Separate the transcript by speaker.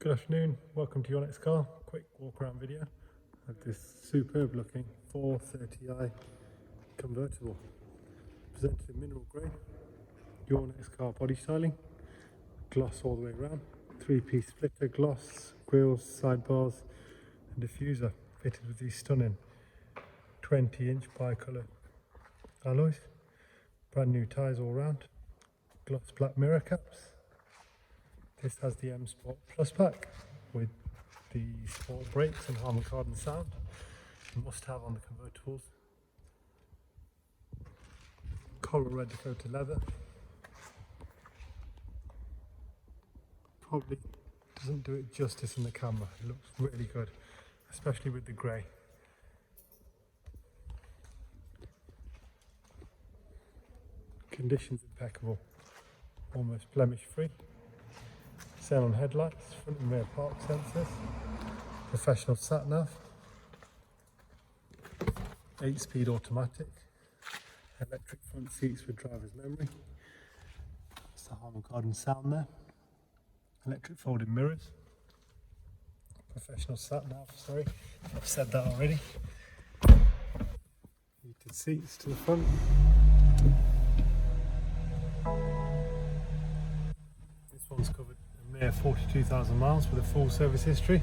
Speaker 1: Good afternoon, welcome to your next car. Quick walk around video of this superb looking 430i convertible. Presented in mineral grey, your next car body styling, gloss all the way around, 3-piece splitter, gloss, grills, sidebars and diffuser, fitted with these stunning 20-inch bi-colour alloys, brand new tyres all round, gloss black mirror caps. This has the M Sport Plus pack with the sport brakes and Harman Kardon sound. Must have on the convertibles. Coral red Dakota leather. Probably doesn't do it justice in the camera. It looks really good, especially with the grey. Conditions impeccable, almost blemish free. Xenon headlights, front and rear park sensors, professional sat nav, 8-speed automatic, electric front seats with driver's memory. That's the Harman Kardon sound there. Electric folding mirrors, professional sat nav, sorry, I've said that already. Heated seats to the front. This one's covered a mere 42,000 miles with a full service history.